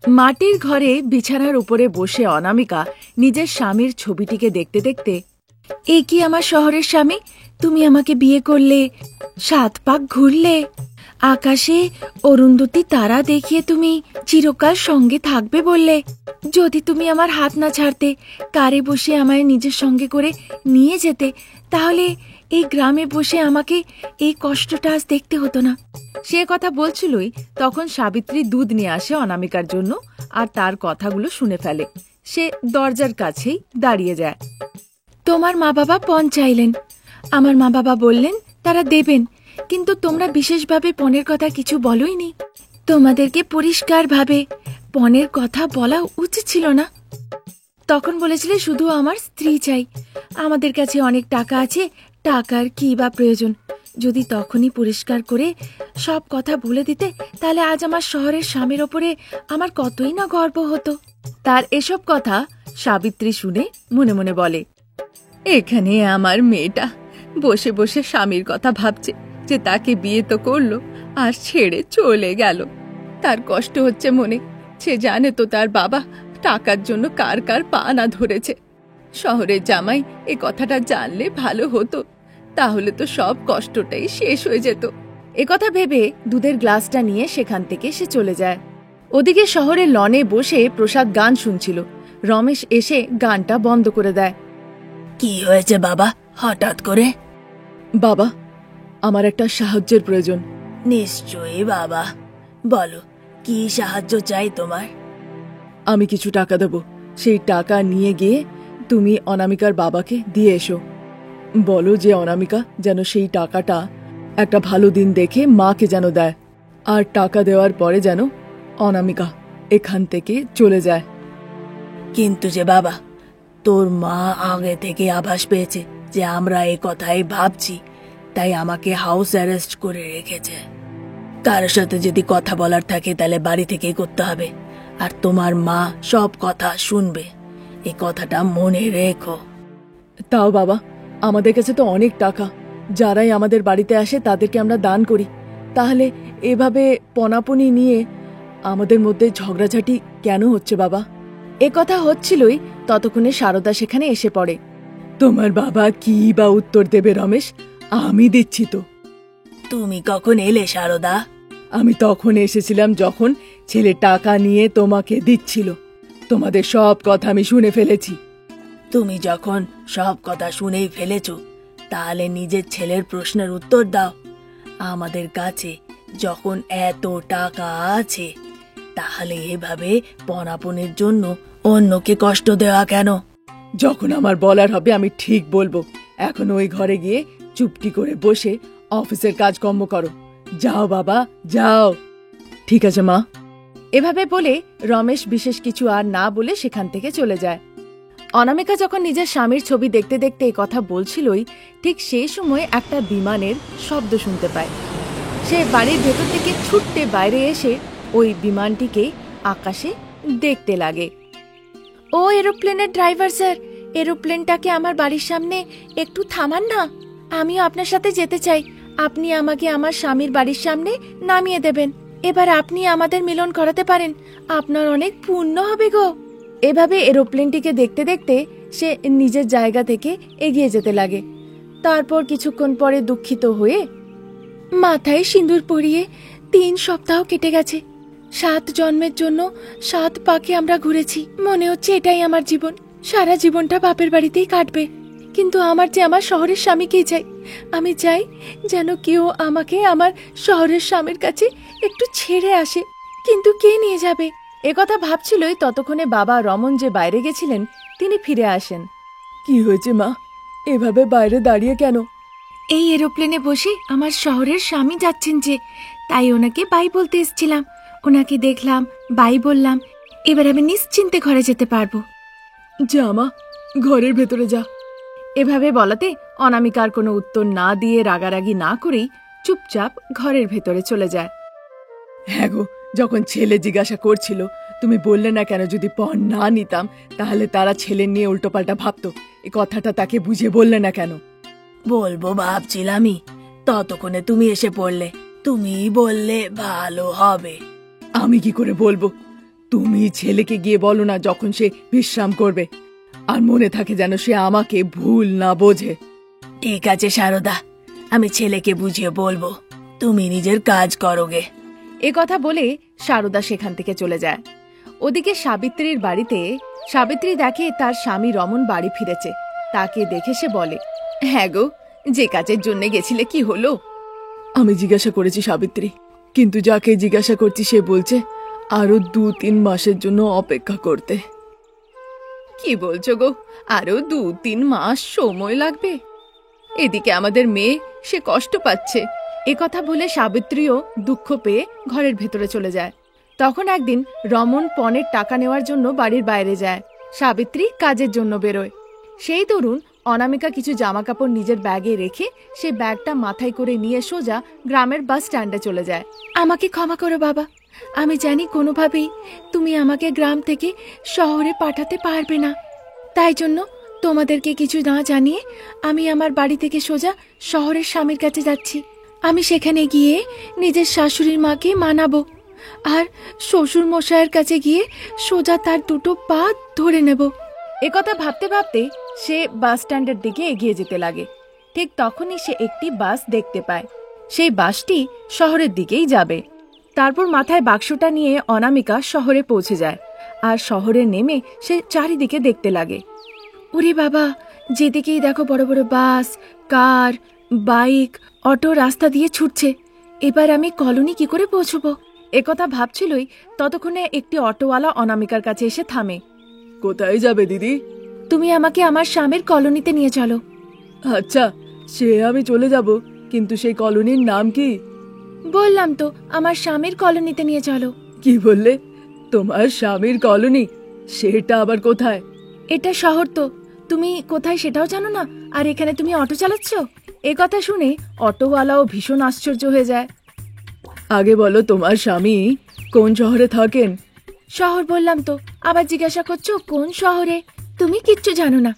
মাটির ঘরে বিছানার উপরে বসে অনামিকা নিজের স্বামীর ছবিটিকে দেখতে দেখতে, এ কি আমার শহরের স্বামী? তুমি আমাকে বিয়ে করলে, 7 পাক ঘুরলে, আকাশে অরুন্ধতী তারা দেখিয়ে তুমি চিরকাল সঙ্গে থাকবে বললে। যদি তুমি আমার হাত না ছাড়তে, কারে বসে আমায় নিজের সঙ্গে করে নিয়ে যেতে, তাহলে এই গ্রামে বসে আমাকে এই কষ্টটা আজ দেখতে হতো না। সে কথা বলছিলই তখন সাবিত্রী দুধ নিয়ে আসে অনামিকার জন্য, আর তার কথাগুলো শুনে ফেলে। সে দরজার কাছেই দাঁড়িয়ে যায়। তোমার মা বাবা পণ চাইলেন, আমার মা বাবা বললেন তারা দেবেন, কিন্তু তোমরা বিশেষভাবে পণের কথা কিছু বলোইনি। তোমাদেরকে পরিষ্কারভাবে পণের কথা বলা উচিত ছিল না। তখন বলেছিলে শুধু আমার স্ত্রী চাই, আমাদের কাছে অনেক টাকা আছে, টাকার কি বা প্রয়োজন। যদি তখনই পরিষ্কার করে সব কথা বলে দিতে, তাহলে আজ আমার শহরের স্বামীর ওপরে আমার কতই না গর্ব হতো। তার এসব কথা সাবিত্রী শুনে মনে মনে বলে, এখানে আমার মেয়েটা বসে বসে স্বামীর কথা ভাবছে যে তাকে বিয়ে তো করলো আর ছেড়ে চলে গেল। তার কষ্ট হচ্ছে মনে। সে জানে তো তার বাবা টাকার জন্য কার কার পা না ধরেছে। শহরের জামাই এ কথাটা জানলে ভালো হতো, তাহলে তো সব কষ্টটাই শেষ হয়ে যেত। একথা ভেবে দুধের গ্লাসটা নিয়ে সেখান থেকে সে চলে যায়। ওদিকে শহরের লনে বসে প্রসাদ গান শুনছিল। রমেশ এসে গানটা বন্ধ করে দেয়। কি হয়েছে বাবা হঠাৎ করে? বাবা, আমার একটা সাহায্যের প্রয়োজন। নিশ্চয়ই বাবা, বলো কি সাহায্য চাই তোমার? আমি কিছু টাকা দেব, সেই টাকা নিয়ে গিয়ে তুমি অনামিকার বাবাকে দিয়ে এসো। বলো যে অনামিকা যেন সেই টাকাটা একটা ভালো দিন দেখে মাকে যেন দেয়, আর টাকা দেওয়ার পরে যেন অনামিকা এখান থেকে চলে যায়। কিন্তু যে বাবা, তোর মা আগে থেকে আভাস পেয়েছে যে আমরা এই কথাই ভাবছি, তাই আমাকে হাউস অ্যারেস্ট করে রেখেছে। তার সাথে যদি কথা বলার থাকে তাহলে বাড়ি থেকেই করতে হবে, আর তোমার মা সব কথা শুনবে, এই কথাটা মনে রেখো। তাও বাবা, আমাদের কাছে তো অনেক টাকা, যারাই আমাদের বাড়িতে আসে তাদেরকে আমরা দান করি, তাহলে এভাবে পনাপনি নিয়ে আমাদের মধ্যে ঝগড়াঝাটি কেন হচ্ছে বাবা? এ কথা হচ্ছিলই ততক্ষণে সারদা সেখানে এসে পড়ে। তোমার বাবা কি বা উত্তর দেবে রমেশ, আমি দিচ্ছি তো। তুমি কখন এলে সারদা? আমি তখন এসেছিলাম যখন ছেলে টাকা নিয়ে তোমাকে দিচ্ছিল। তোমাদের সব কথা আমি শুনে ফেলেছি। তুমি যখন সব কথা শুনেই ফেলেছ, তাহলে নিজের ছেলের প্রশ্নের উত্তর দাও। আমাদের কাছে যখন এত টাকা আছে, তাহলে এভাবে পনাপনের জন্য অন্যকে কষ্ট দেওয়া কেন? যখন আমার বলার হবে আমি ঠিক বলবো। এখন ওই ঘরে গিয়ে চুপটি করে বসে অফিসের কাজকর্ম করো। যাও বাবা, যাও। ঠিক আছে মা। এভাবে বলে রমেশ বিশেষ কিছু আর না বলে সেখান থেকে চলে যায়। অনামিকা যখন নিজের স্বামীর ছবি দেখতে দেখতে এই কথা বলছিলই, ঠিক সেই সময় একটা বিমানের শব্দ শুনতে পায়। সে বাড়ির ভেতর থেকে ছুটতে বাইরে এসে ওই বিমানটিকে আকাশে দেখতে লাগে। ও এরোপ্লেনের ড্রাইভার স্যার, এরোপ্লেনটাকে আমার বাড়ির সামনে একটু থামান না, আমিও আপনার সাথে যেতে চাই। আপনি আমাকে আমার স্বামীর বাড়ির সামনে নামিয়ে দেবেন। এবার আপনি আমাদের মিলন করাতে পারেন, আপনার অনেক পুণ্য হবে গো। এভাবে এরোপ্লেনটিকে দেখতে দেখতে সে নিজের জায়গা থেকে এগিয়ে যেতে লাগে। তারপর কিছুক্ষণ পরে দুঃখিত হয়ে, মাথায় সিঁদুর পরিয়ে 3 সপ্তাহ কেটে গেছে। 7 জন্মের জন্য 7 পাকে আমরা ঘুরেছি। মনে হচ্ছে এটাই আমার জীবন, সারা জীবনটা বাপের বাড়িতেই কাটবে। কিন্তু আমার যে আমার শহরের স্বামীকেই চাই। আমি চাই যেন কেউ আমাকে আমার শহরের স্বামীর কাছে একটু ছেড়ে আসে, কিন্তু কে নিয়ে যাবে? একথা ভাবছিলই ততক্ষণে বাবা রমন যে বাইরে গেছিলেন তিনি ফিরে আসেন। কি হয়েছে মা, এভাবে বাইরে দাঁড়িয়ে কেন? এই এরোপ্লেনে বসে আমার শহরের স্বামী যাচ্ছেন যে, তাই ওনাকে বাই বলতে এসেছিলাম। ওনাকে দেখলাম, বাই বললাম, এবার আমি নিশ্চিন্তে ঘরে যেতে পারবো। যা মা, ঘরের ভেতরে যা। এভাবে বলাতে অনামিকার কোনো উত্তর না দিয়ে রাগারাগি না করেই চুপচাপ ঘরের ভেতরে চলে যায়। হ্যাঁ গো, যখন ছেলে জিজ্ঞাসা করছিল তুমি বললে না কেন যদি পণ না নিতাম তাহলে তারা ছেলে নিয়ে উল্টোপাল্টা ভাবতো, এই কথাটা তাকে বুঝিয়ে বললে না কেন? বলবো ভাবছিলামই, ততক্ষণে তুমি এসে পড়লে। তুমি বললে ভালো হবে। আমি কি করে বলবো? তুমি ছেলেকে গিয়ে বলো না যখন সে বিশ্রাম করবে, আর মনে থাকে যেন সে আমাকে ভুল না বোঝে। ঠিক আছে সারদা, আমি ছেলেকে বুঝিয়ে বলবো। তুমি নিজের কাজ করোগে। এ কথা বলে সারদা সেখান থেকে চলে যায়। ওদিকে সাবিত্রীর বাড়িতে সাবিত্রী দেখে তার স্বামী রমন বাড়ি ফিরেছে। তাকে দেখে সে বলে, হ্যাঁ গো, যে কাজের জন্য গেছিলে কি হলো? আমি জিজ্ঞাসা করেছি সাবিত্রী, কিন্তু যাকে জিজ্ঞাসা করছি সে বলছে আরো 2-3 মাসের জন্য অপেক্ষা করতে। কি বলছো গো, আরো 2-3 মাস সময় লাগবে? এদিকে আমাদের মেয়ে, সে কষ্ট পাচ্ছে। এ কথা বলে সাবিত্রীও দুঃখ পেয়ে ঘরের ভেতরে চলে যায়। তখন একদিন রমন পণের টাকা নেওয়ার জন্য বাড়ির বাইরে যায়। সাবিত্রী কাজের জন্য বেরোয়। সেই তরুণ অনামিকা কিছু জামাকাপড় নিজের ব্যাগে রেখে সে ব্যাগটা মাথায় করে নিয়ে সোজা গ্রামের বাস স্ট্যান্ডে চলে যায়। আমাকে ক্ষমা করো বাবা, আমি জানি কোনোভাবেই তুমি আমাকে গ্রাম থেকে শহরে পাঠাতে পারবে না। তাই জন্য তোমাদেরকে কিছু না জানিয়ে আমি আমার বাড়ি থেকে সোজা শহরের স্বামীর কাছে যাচ্ছি। আমি সেখানে গিয়ে নিজের শাশুড়ির মাকে মানাবো, আর শ্বশুর মশাইয়ের কাছে গিয়ে সোজা তার দুটো পা ধরে নেব। একথা ভাবতে ভাবতে সে বাস স্ট্যান্ডের দিকে এগিয়ে যেতে লাগে। ঠিক তখনই সে একটি বাস দেখতে পায়। সেই বাসটি শহরের দিকেই যাবে। তারপর মাথায় বাক্সটা নিয়ে অনামিকা শহরে পৌঁছে যায়। আর শহরে নেমে সে চারিদিকে দেখতে লাগে। ওরে বাবা, যেদিকেই দেখো বড় বড় বাস, কার, বাইক, অটো রাস্তা দিয়ে ছুটছে। এবার আমি কলোনি কি করে পৌঁছবো? একথা ভাবছিলই ততক্ষণে একটি অটোওয়ালা অনামিকার কাছে এসে থামে। কোথায় যাবে দিদি? তুমি আমাকে আমার স্বামীর কলোনিতে নিয়ে চলো। আচ্ছা, সে আমি চলে যাব, কিন্তু সেই কলোনির নাম কি? বললাম তো, আমার স্বামীর কলোনিতে নিয়ে চলো। কি বললে? তোমার স্বামীর কলোনি? সেটা আবার কোথায়? এটা শহর তো, তুমি কোথায় সেটাও জানো না, আর এখানে তুমি অটো চালাচ্ছ? এ কথা শুনে অটোওয়ালাও ভীষণ আশ্চর্য হয়ে যায়। আগে বলো, তোমার স্বামী কোন শহরে থাকেন? শহর বললাম তো, আবার জিজ্ঞাসা করছো কোন শহরে? তুমি কিচ্ছু জানো না।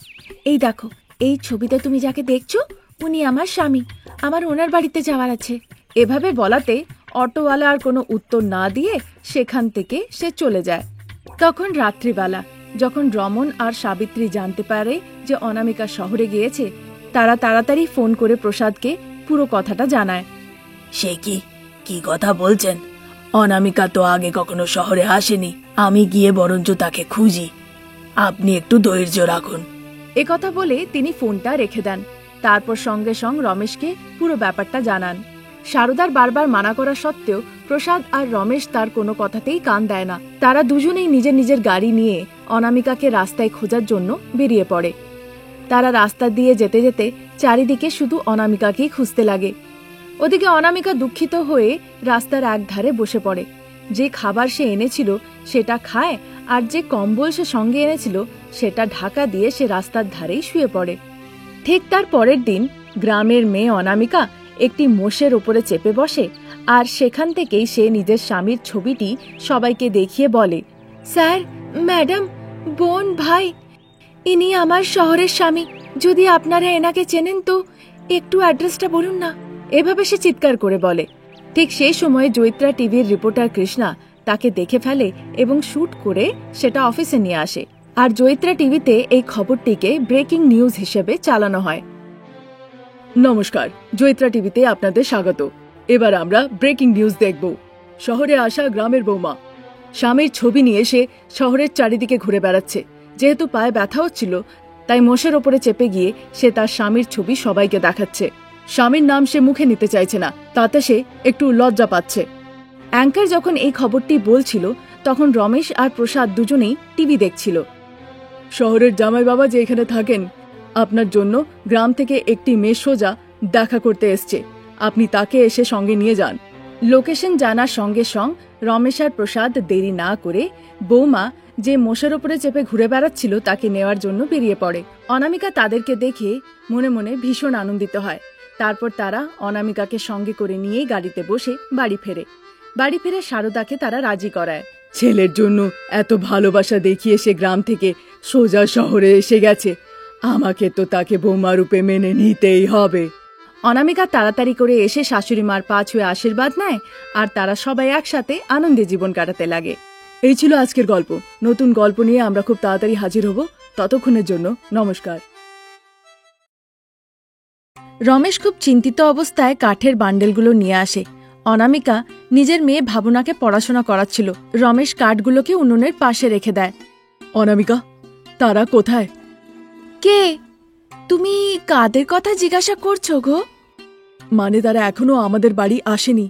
এই দেখো, এই ছবিতে তুমি যাকে দেখছো উনি আমার স্বামী। আমার ওনার বাড়িতে যাওয়ার আছে। এভাবে বলাতে অটোওয়ালা আর কোনো উত্তর না দিয়ে সেখান থেকে সে চলে যায়। তখন রাত্রিবেলা যখন রমন আর সাবিত্রী জানতে পারে যে অনামিকা শহরে গিয়েছে, তারা তাড়াতাড়ি ফোন করে প্রসাদকে পুরো কথাটা জানায়। সে কি কথা বলছেন? অনামিকা তো আগে কখনো শহরে আসেনি। আমি গিয়ে বরঞ্চ তাকে খুঁজি। আপনি একটু ধৈর্য রাখুন। এ কথা বলে তিনি ফোনটা রেখে দেন। তারপর সঙ্গে সঙ্গে রমেশকে পুরো ব্যাপারটা জানান। সারদার বারবার মানা করা সত্ত্বেও প্রসাদ আর রমেশ তার কোনো কথাতেই কান দেয় না। তারা দুজনেই নিজের নিজের গাড়ি নিয়ে অনামিকাকে রাস্তায় খোঁজার জন্য বেরিয়ে পড়ে। তারা রাস্তা দিয়ে যেতে যেতে চারিদিকে শুধু অনামিকাকেই খুঁজতে লাগে। ওদিকে অনামিকা দুঃখিত হয়ে রাস্তার একধারে বসে পড়ে। যে খাবার সে এনেছিল সেটা খায়, আর যে কম্বল সে সঙ্গে এনেছিল সেটা ঢাকা দিয়ে সে রাস্তার ধারেই শুয়ে পড়ে। ঠিক তার পরের দিন গ্রামের মেয়ে অনামিকা একটি মোষের ওপরে চেপে বসে, আর সেখান থেকেই সে নিজের স্বামীর ছবিটি সবাইকে দেখিয়ে বলে, স্যার, ম্যাডাম, বোন, ভাই, ইনি আমার শহরের স্বামী। যদি আপনারা এনাকে চেনেন তো একটু অ্যাড্রেসটা বলুন না। এভাবে সে চিৎকার করে বলে। ঠিক সেই সময় জৈত্রা টিভির রিপোর্টার কৃষ্ণা তাকে দেখে ফেলে এবং শুট করে সেটা অফিসে নিয়ে আসে। আর জৈত্রা টিভিতে এই খবরটিকে ব্রেকিং নিউজ হিসেবে চালানো হয়। নমস্কার, জৈত্রা টিভিতে আপনাদের স্বাগত। এবার আমরা ব্রেকিং নিউজ দেখব। শহরে আসা গ্রামের বৌমা স্বামীর ছবি নিয়ে সে শহরের চারিদিকে ঘুরে বেড়াচ্ছে। যেহেতু পায়ে ব্যথা হচ্ছিল, তাই মোষের ওপরে চেপে গিয়ে সে তার স্বামীর ছবি সবাইকে দেখাচ্ছে। স্বামীর নাম সে মুখে নিতে চাইছে না, তাতে সে একটু লজ্জা পাচ্ছে। অ্যাঙ্কার যখন এই খবরটি বলছিল, তখন রমেশ আর প্রসাদ দুজনেই টিভি দেখছিল। শহরের জামাই বাবা যে এখানে থাকেন, আপনার জন্য গ্রাম থেকে একটি মেয়ে সোজা দেখা করতে এসছে। আপনি তাকে এসে সঙ্গে নিয়ে যান। লোকেশন জানার সঙ্গে সঙ্গে রমেশ আর প্রসাদ দেরি না করে বৌমা যে মোষের ওপরে চেপে ঘুরে বেড়াচ্ছিল তাকে নেওয়ার জন্য বেরিয়ে পড়ে। অনামিকা তাদেরকে দেখে মনে মনে ভীষণ আনন্দিত হয়। তারপর তারা অনামিকাকে সঙ্গে করে নিয়ে গাড়িতে বসে বাড়ি ফেরে। বাড়ি ফিরে সারদাকে তারা রাজি করায়। ছেলের জন্য এত ভালোবাসা দেখিয়ে সে গ্রাম থেকে সোজা শহরে এসে গেছে, আমাকে তো তাকে বৌমা রূপে মেনে নিতেই হবে। অনামিকা তাড়াতাড়ি করে এসে শাশুড়ি মার পা ছুঁয়ে আশীর্বাদ নেয়, আর তারা সবাই একসাথে আনন্দে জীবন কাটাতে লাগে। এই ছিল আজকের গল্প। নতুন গল্প নিয়ে আমরা খুব তাড়াতাড়ি হাজির হব। ততক্ষণের জন্য নমস্কার। রমেশ খুব চিন্তিত অবস্থায় কাঠের বান্ডেলগুলো নিয়ে আসে। অনামিকা নিজের মেয়ে ভাবনাকে পড়াশোনা করাচ্ছিল। রমেশ কাঠগুলোকে উনুনের পাশে রেখে দেয়। অনামিকা, তারা কোথায়? কে? তুমি কাদের কথা জিজ্ঞাসা করছো গো? মানে তারা এখনো আমাদের বাড়ি আসেনি।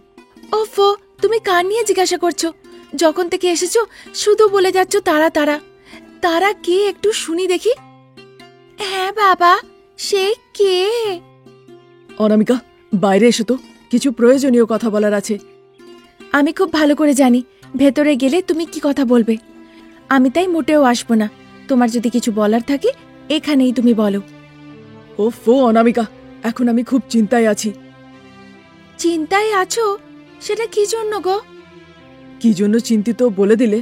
ওফো, তুমি কার নিয়ে জিজ্ঞাসা করছো? যখন থেকে এসেছো শুধু বলে যাচ্ছ তারা তারা। তারা কে একটু শুনি দেখি। হ্যাঁ বাবা, সে কে? অনামিকা, বাইরে এসো তো, কিছু প্রয়োজনীয় কথা বলার আছে। আমি খুব ভালো করে জানি ভেতরে গেলে তুমি কি কথা বলবে। আমি তাই মোটেও আসবো না। তোমার যদি কিছু বলার থাকে এখানেই তুমি বলো। ওফো অনামিকা, এখন আমি খুব চিন্তায় আছি। চিন্তায় আছো? সেটা কি জন্য গো? কি জন্য চিন্তিত বলে দিলে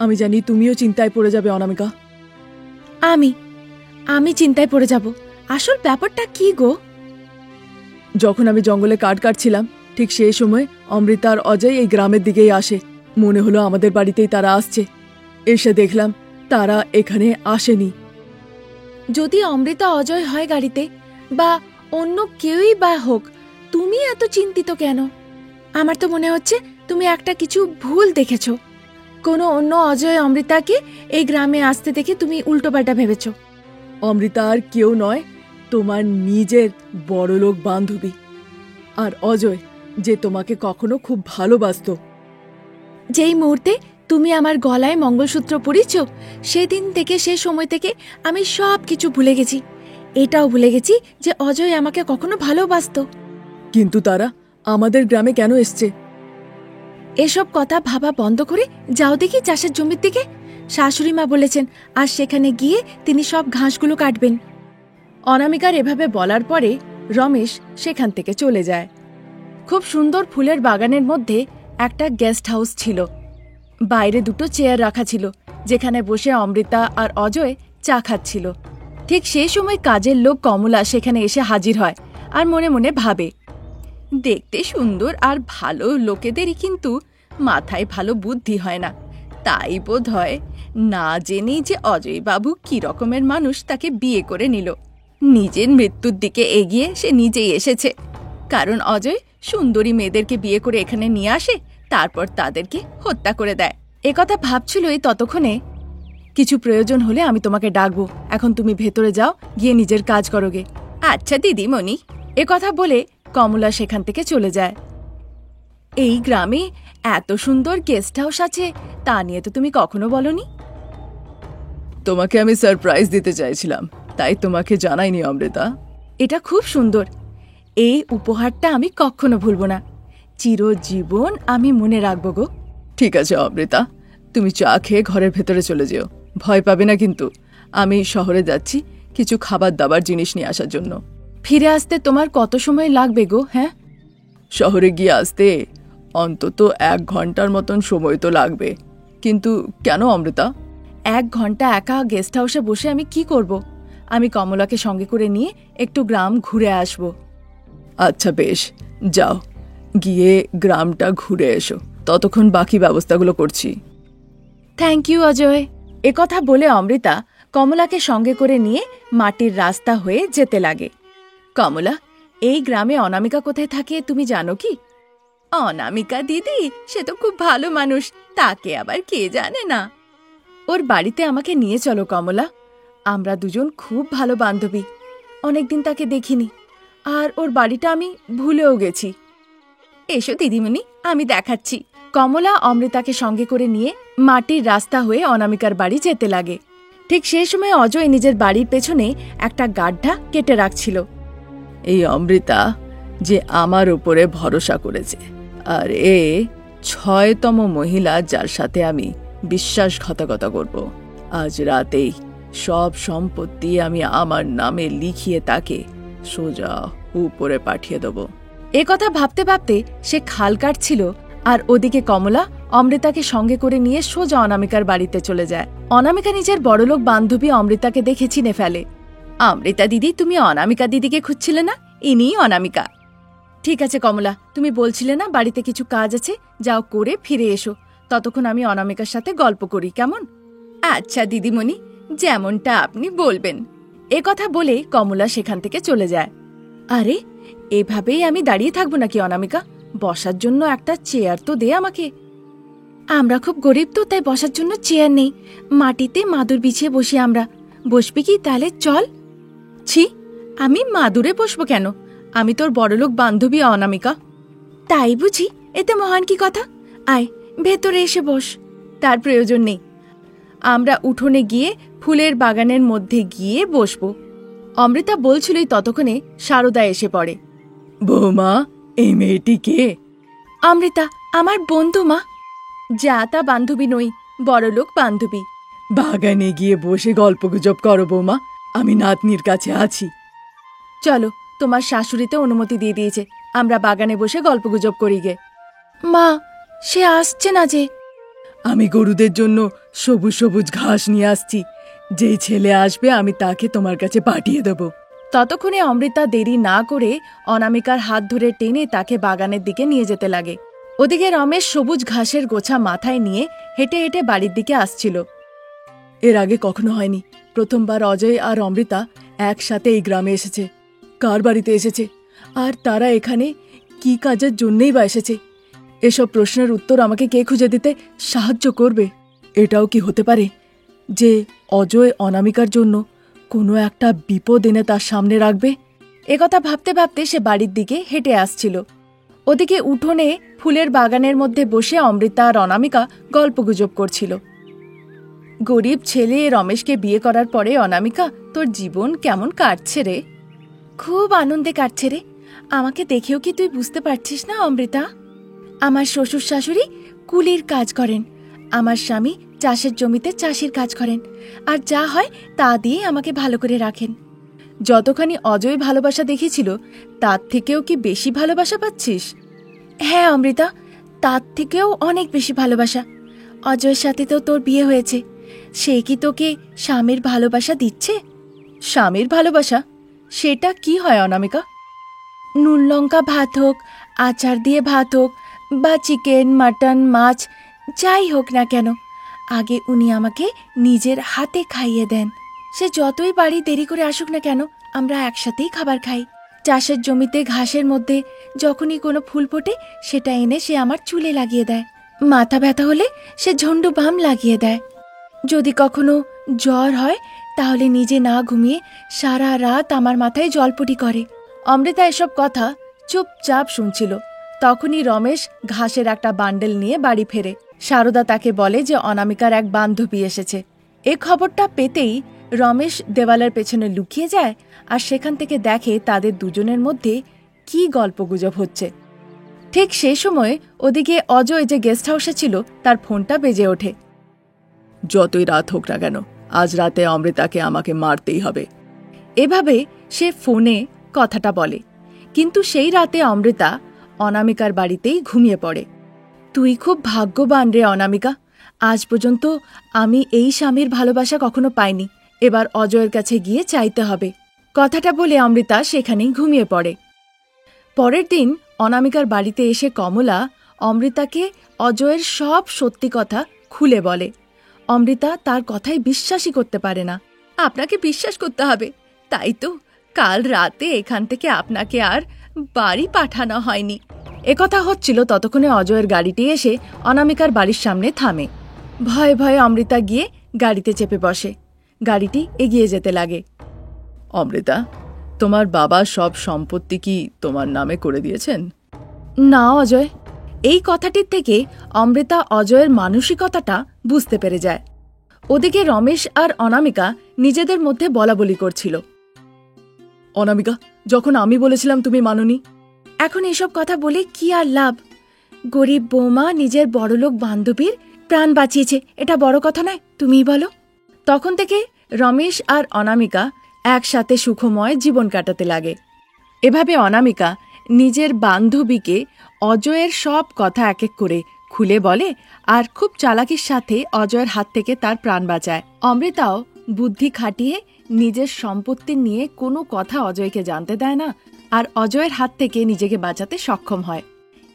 আমি জানি তুমিও চিন্তায় পড়ে যাবে অনামিকা। আমি চিন্তায় পড়ে যাব। আসল ব্যাপারটা কি গো? যখন আমি জঙ্গলে কাঠ কাটছিলাম ঠিক সেই সময় অমৃতা আর অজয় এই গ্রামের দিকেই আসে। মনে হলো আমাদের বাড়িতেই তারা আসছে। এসে দেখলাম তারা এখানে আসেনি। যদি অমৃতা অজয় হয় গাড়িতে, বা অন্য কেউই বা হোক, তুমি এত চিন্তিত কেন? আমার তো মনে হচ্ছে তুমি একটা কিছু ভুল দেখেছ। কোনো অন্য অজয় অমৃতাকে এই গ্রামে আসতে দেখে তুমি উল্টোপাল্টা ভেবেছ। অমৃতা আর কেউ নয়, তোমার নিজের বড়লোক বান্ধবী। আর অজয়, যে তোমাকে কখনো খুব ভালোবাসতো। যেই মুহূর্তে তুমি আমার গলায় মঙ্গলসূত্র পরিয়েছ সেদিন থেকে, সে সময় থেকে আমি সব কিছু ভুলে গেছি। এটাও ভুলে গেছি যে অজয় আমাকে কখনো ভালোবাসতো। কিন্তু তারা আমাদের গ্রামে কেন এসছে? এসব কথা ভাবা বন্ধ করে যাও দেখি চাষের জমির দিকে। শাশুড়ি মা বলেছেন আর সেখানে গিয়ে তিনি সব ঘাসগুলো কাটবেন। অনামিকার এভাবে বলার পরে রমেশ সেখান থেকে চলে যায়। খুব সুন্দর ফুলের বাগানের মধ্যে একটা গেস্ট হাউস ছিল। বাইরে দুটো চেয়ার রাখা ছিল যেখানে বসে অমৃতা আর অজয় চা খাচ্ছিল। ঠিক সেই সময় কাজের লোক কমলা সেখানে এসে হাজির হয় আর মনে মনে ভাবে, দেখতে সুন্দর আর ভালো লোকেদেরই কিন্তু মাথায় ভালো বুদ্ধি হয় না। তাই বোধ হয় না জেনেই যে অজয় বাবু কি রকমের মানুষ তাকে বিয়ে করে নিল। নিজের মৃত্যুর দিকে এগিয়ে সে নিজেই এসেছে, কারণ অজয় সুন্দরী মেয়েদেরকে বিয়ে করে এখানে নিয়ে আসে, তারপর তাদেরকে হত্যা করে দেয়। একথা ভাবছিলই ততক্ষণে, কিছু প্রয়োজন হলে আমি তোমাকে ডাকবো, এখন তুমি ভেতরে যাও, গিয়ে নিজের কাজ করোগে। আচ্ছা দিদিমণি। একথা বলে কমলা সেখান থেকে চলে যায়। এই গ্রামে এত সুন্দর গেস্ট হাউস আছে তা নিয়ে তো তুমি কখনো বলনি। তোমাকে আমি সারপ্রাইজ দিতে চাইছিলাম, তাই তোমাকে জানাইনি অমৃতা। এটা খুব সুন্দর। এই উপহারটা আমি কখনো ভুলবো না। চিরজীবন আমি মনে রাখবো গো। ঠিক আছে অমৃতা, তুমি চা খেয়ে ঘরের ভেতরে চলে যেও। ভয় পাবে না কিন্তু। আমি শহরে যাচ্ছি কিছু খাবার দাবার জিনিস নিয়ে আসার জন্য। ফিরে আসতে তোমার কত সময় লাগবে গো? হ্যাঁ, শহরে গিয়ে আসতে অন্তত 1 ঘন্টার মতন সময় তো লাগবে। কিন্তু কেন অমৃতা? 1 ঘন্টা একা গেস্ট হাউসে বসে আমি কি করব? আমি কমলাকে সঙ্গে করে নিয়ে একটু গ্রাম ঘুরে আসব। আচ্ছা বেশ, যাও, গিয়ে গ্রামটা ঘুরে এসো। ততক্ষণ বাকি ব্যবস্থাগুলো করছি। Thank you Ajay. একথা বলে অমৃতা কমলাকে সঙ্গে করে নিয়ে মাটির রাস্তা হয়ে যেতে লাগে। কমলা, এই গ্রামে অনামিকা কোথায় থাকে তুমি জানো কি? অনামিকা দিদি, সে তো খুব ভালো মানুষ, তাকে আবার কে জানে না। ওর বাড়িতে আমাকে নিয়ে চলো কমলা। আমরা দুজন খুব ভালো বান্ধবী। অনেকদিন তাকে দেখিনি, আর ওর বাড়িটা আমি ভুলেও গেছি। এসো দিদিমণি, আমি দেখাচ্ছি। কমলা অমৃতাকে সঙ্গে করে নিয়ে মাটির রাস্তা হয়ে অনামিকার বাড়ি যেতে লাগে। ঠিক সেই সময় অজয় নিজের বাড়ির পেছনে একটা গাড্ডা কেটে রাখছিল। এই অমৃতা যে আমার উপরে ভরসা করেছে, আর এ 6তম মহিলা যার সাথে আমি বিশ্বাসঘাতকতা করব। আজ রাতেই সব সম্পত্তি আমি আমার নামে লিখিয়ে তাকে সোজা উপরে পাঠিয়ে দেব। একথা ভাবতে ভাবতে সে খাল কাটছিল, আর ওদিকে কমলা অমৃতাকে সঙ্গে করে নিয়ে সোজা অনামিকার বাড়িতে চলে যায়। অনামিকা নিজের বড়লোক বান্ধবী অমৃতাকে দেখে চিনে ফেলে। অমৃতা দিদি, তুমি অনামিকা দিদিকে খুঁজছিলে না? ইনিই অনামিকা। ঠিক আছে কমলা, তুমি বলছিলে না বাড়িতে কিছু কাজ আছে, যাও করে ফিরে এসো। ততক্ষণ আমি অনামিকার সাথে গল্প করি, কেমন? আচ্ছা দিদিমণি, যেমনটা আপনি বলবেন। এ কথা বলে কমলা সেখান থেকে চলে যায়। আরে, এভাবেই আমি দাঁড়িয়ে থাকবো নাকি অনামিকা? বসার জন্য একটা চেয়ার তো দে আমাকে। আমরা খুব গরিব তো, তাই বসার জন্য চেয়ার নেই। মাটিতে মাদুর বিছিয়ে বসি আমরা। বসবি কি তাহলে? চল। ছি, আমি মাদুরে বসবো কেন? আমি তোর বড়লোক বান্ধবী অনামিকা। তাই বুঝি? এতে মহান কি কথা? আয়, ভেতরে এসে বস। তার প্রয়োজন নেই, আমরা উঠোনে গিয়ে ফুলের বাগানের মধ্যে গিয়ে বসবো। অমৃতা বলছিলই ততক্ষণে শারদা এসে পড়ে। বৌমা, এই মেয়েটি কে? অমৃতা আমার বন্ধু মা। যা তা বান্ধবী নই, বড়লোক বান্ধবী। বাগানে গিয়ে বসে গল্পগুজব করো বৌমা, আমি নাতনির কাছে আছি। চলো, তোমার শাশুড়িতে অনুমতি দিয়ে দিয়েছে, আমরা বাগানে বসে গল্পগুজব করি গে। মা, সে আসছে না যে। আমি গরুদের জন্য সবুজ সবুজ ঘাস নিয়ে আসছি। যেই ছেলে আসবে আমি তাকে তোমার কাছে পাঠিয়ে দেব। ততক্ষণে অমৃতা দেরি না করে অনামিকার হাত ধরে টেনে তাকে বাগানের দিকে নিয়ে যেতে লাগে। ওদিকে রমেশ সবুজ ঘাসের গোছা মাথায় নিয়ে হেঁটে হেঁটে বাড়ির দিকে আসছিল। এর আগে কখনো হয়নি, প্রথমবার অজয় আর অমৃতা একসাথে এই গ্রামে এসেছে। কার বাড়িতে এসেছে, আর তারা এখানে কি কাজের জন্যেই বা এসেছে? এসব প্রশ্নের উত্তর আমাকে কে খুঁজে দিতে সাহায্য করবে? এটাও কি হতে পারে যে অজয় অনামিকার জন্য কোনো একটা বিপদ এনে তার সামনে রাখবে? একথা ভাবতে ভাবতে সে বাড়ির দিকে হেঁটে আসছিল। ওদিকে উঠোনে ফুলের বাগানের মধ্যে বসে অমৃতা আর অনামিকা গল্পগুজব করছিল। গরিব ছেলে রমেশকে বিয়ে করার পরে অনামিকা, তোর জীবন কেমন কাটছে রে? খুব আনন্দে কাটছে রে। আমাকে দেখেও কি তুই বুঝতে পারছিস না অমৃতা? আমার শ্বশুর শাশুড়ি কুলির কাজ করেন, আমার স্বামী চাষের জমিতে চাষির কাজ করেন, আর যা হয় তা দিয়ে আমাকে ভালো করে রাখেন। যতখানি অজয় ভালোবাসা দেখেছিল তার থেকেও কি বেশি ভালোবাসা পাচ্ছিস? হ্যাঁ অমৃতা, তার থেকেও অনেক বেশি ভালোবাসা। অজয়ের সাথে তো তোর বিয়ে হয়েছে, সে কি তোকে স্বামীর ভালোবাসা দিচ্ছে? স্বামীর ভালোবাসা? সেটা কি হয় অনামিকা? নুন লঙ্কা ভাত হোক, আচার দিয়ে ভাত হোক, বা চিকেন মাটন মাছ যাই হোক না কেন, আগে উনি আমাকে নিজের হাতে খাইয়ে দেন। সে যতই বাড়ি দেরি করে আসুক না কেন, আমরা একসাথেই খাবার খাই। চাষের জমিতে ঘাসের মধ্যে যখনই কোনো ফুল ফোটে সেটা এনে সে আমার চুলে লাগিয়ে দেয়। মাথা ব্যথা হলে সে ঝন্ডু বাম লাগিয়ে দেয়। যদি কখনো জ্বর হয় তাহলে নিজে না ঘুমিয়ে সারা রাত আমার মাথায় জলপটি করে। অমৃতা এসব কথা চুপচাপ শুনছিল। তখনই রমেশ ঘাসের একটা বান্ডেল নিয়ে বাড়ি ফেরে। শারদা তাকে বলে যে অনামিকার এক বান্ধবী এসেছে। এ খবরটা পেতেই রমেশ দেওয়ালের পেছনে লুকিয়ে যায় আর সেখান থেকে দেখে তাদের দুজনের মধ্যে কি গল্পগুজব হচ্ছে। ঠিক সেই সময় ওদিকে অজয় যে গেস্ট হাউসে ছিল তার ফোনটা বেজে ওঠে। যতই রাত হোক না কেন, আজ রাতে অমৃতাকে আমাকে মারতেই হবে। এভাবে সে ফোনে কথাটা বলে, কিন্তু সেই রাতে অমৃতা অনামিকার বাড়িতেই ঘুমিয়ে পড়ে। তুই খুব ভাগ্যবান রে অনামিকা, আজ পর্যন্ত আমি এই স্বামীর ভালোবাসা কখনো পাইনি। এবার অজয়ের কাছে গিয়ে চাইতে হবে। কথাটা বলে অমৃতা সেখানেই ঘুমিয়ে পড়ে। পরের দিন অনামিকার বাড়িতে এসে কমলা অমৃতাকে অজয়ের সব সত্যি কথা খুলে বলে। অমৃতা তার কথাই বিশ্বাসই করতে পারে না। আপনাকে বিশ্বাস করতে হবে, তাই তো কাল রাতে এখান থেকে আপনাকে আর বাড়ি পাঠানো হয়নি। একথা হচ্ছিল ততক্ষণে অজয়ের গাড়িটি এসে অনামিকার বাড়ির সামনে থামে। ভয়ে ভয়ে অমৃতা গিয়ে গাড়িতে চেপে বসে। গাড়িটি এগিয়ে যেতে লাগে। অমৃতা, তোমার বাবা সব সম্পত্তি কি তোমার নামে করে দিয়েছেন? না অজয়। এই কথাটির থেকে অমৃতা অজয়ের মানসিকতাটা বুঝতে পেরে যায়। ওদিকে রমেশ আর অনামিকা নিজেদের মধ্যে বলাবলি করছিল। অনামিকা, যখন আমি বলেছিলাম তুমি মানোনি। এখন এসব কথা বলে কি আর লাভ? গরিব বৌমা নিজের বড়লোক বান্ধবীর প্রাণ বাঁচিয়েছে, এটা বড় কথা নয়? তুমিই বলো। তখন থেকে রমেশ আর অনামিকা একসাথে সুখময় জীবন কাটাতে লাগে। এভাবে অনামিকা নিজের বান্ধবীকে অজয়ের সব কথা এক এক করে খুলে বলে আর খুব চালাকির সাথে অজয়ের হাত থেকে তার প্রাণ বাঁচায়। অমৃতাও বুদ্ধি খাটিয়ে নিজের সম্পত্তি নিয়ে কোনো কথা অজয়কে জানতে দেয় না আর অজয়ের হাত থেকে নিজেকে বাঁচাতে সক্ষম হয়।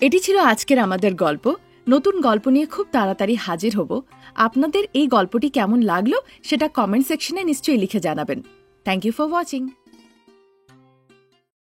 এটি ছিল আজকের আমাদের গল্প নতুন গল্প নিয়ে খুব তাড়াতাড়ি হাজির হব। আপনাদের এই গল্পটি কেমন লাগলো সেটা কমেন্ট সেকশনে নিশ্চয়ই লিখে জানাবেন। Thank you for watching.